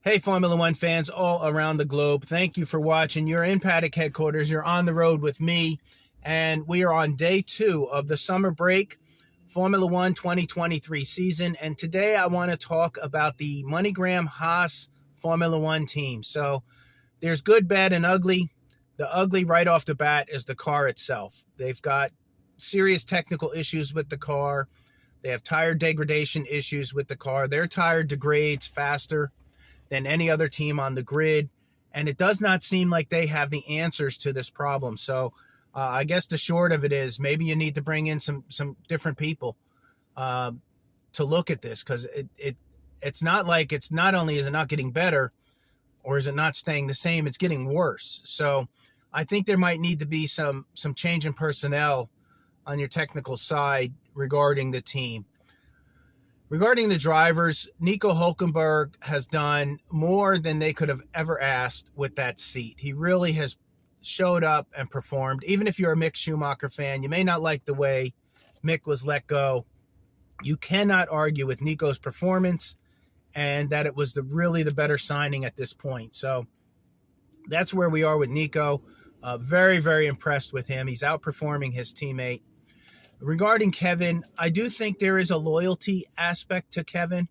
Hey, Formula One fans all around the globe. Thank you for watching. You're in Paddock Headquarters. You're on the road with me, and we are on day 2 of the summer break Formula One 2023 season. And today I want to talk about the MoneyGram Haas Formula One team. So there's good, bad, and ugly. The ugly right off the bat is the car itself. They've got serious technical issues with the car. They have tire degradation issues with the car. Their tire degrades faster than any other team on the grid, and it does not seem like they have the answers to this problem. So I guess the short of it is maybe you need to bring in some different people to look at this, because it's not like it's not only is it not getting better or is it not staying the same, it's getting worse. So I think there might need to be some change in personnel on your technical side regarding the team. Regarding the drivers, Nico Hülkenberg has done more than they could have ever asked with that seat. He really has showed up and performed. Even if you're a Mick Schumacher fan, you may not like the way Mick was let go. You cannot argue with Nico's performance and that it was really the better signing at this point. So that's where we are with Nico. Very, very impressed with him. He's outperforming his teammate. Regarding Kevin, I do think there is a loyalty aspect to Kevin.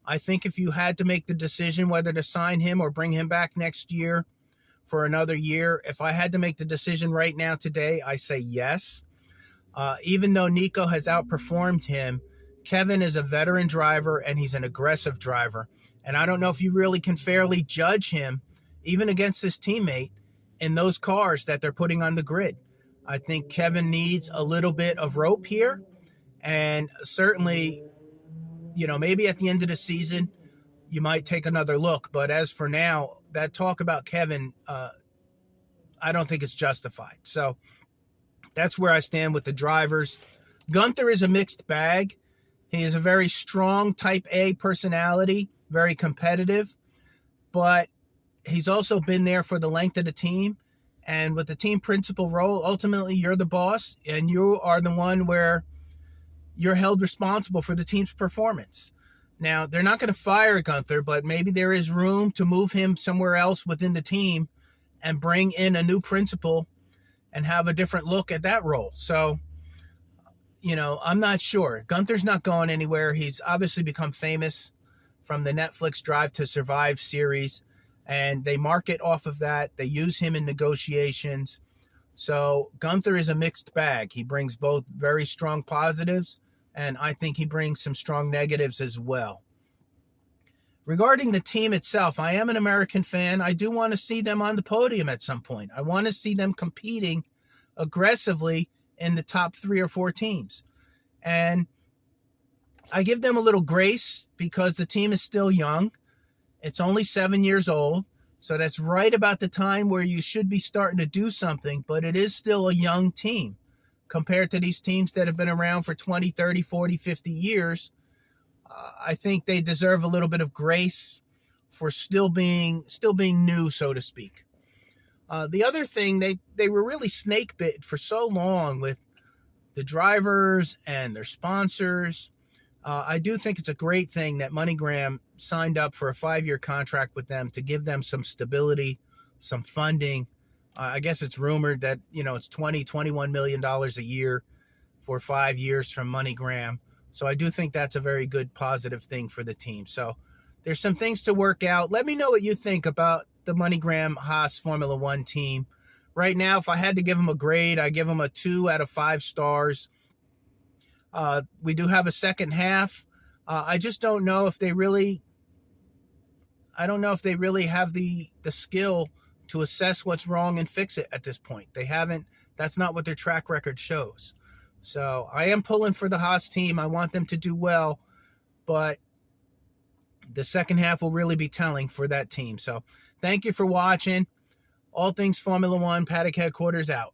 I think if you had to make the decision whether to sign him or bring him back next year for another year, if I had to make the decision right now today, I say yes. Even though Nico has outperformed him, Kevin is a veteran driver and he's an aggressive driver. And I don't know if you really can fairly judge him, even against his teammate, in those cars that they're putting on the grid. I think Kevin needs a little bit of rope here, and certainly, maybe at the end of the season, you might take another look. But as for now, that talk about Kevin, I don't think it's justified. So that's where I stand with the drivers. Gunther is a mixed bag. He is a very strong type A personality, very competitive, but he's also been there for the length of the team. And with the team principal role, ultimately you're the boss and you are the one where you're held responsible for the team's performance. Now, they're not going to fire Gunther, but maybe there is room to move him somewhere else within the team and bring in a new principal and have a different look at that role. So, I'm not sure. Gunther's not going anywhere. He's obviously become famous from the Netflix Drive to Survive series, and they market off of that. They use him in negotiations. So Gunther is a mixed bag. He brings both very strong positives, and I think he brings some strong negatives as well. Regarding the team itself, I am an American fan. I do want to see them on the podium at some point. I want to see them competing aggressively in the top 3 or 4 teams. And I give them a little grace because the team is still young. It's only 7 years old, so that's right about the time where you should be starting to do something, but it is still a young team compared to these teams that have been around for 20, 30, 40, 50 years. I think they deserve a little bit of grace for still being new, so to speak. The other thing, they were really snake bitten for so long with the drivers and their sponsors. I do think it's a great thing that MoneyGram signed up for a 5-year contract with them to give them some stability, some funding. I guess it's rumored that, it's $21 million a year for 5 years from MoneyGram. So I do think that's a very good positive thing for the team. So there's some things to work out. Let me know what you think about the MoneyGram Haas Formula One team. Right now, if I had to give them a grade, I give them a 2 out of 5 stars. We do have a second half. I just don't know if they really have the skill to assess what's wrong and fix it at this point. They haven't. That's not what their track record shows. So I am pulling for the Haas team. I want them to do well, but the second half will really be telling for that team. So thank you for watching. All things Formula One, Paddock Headquarters out.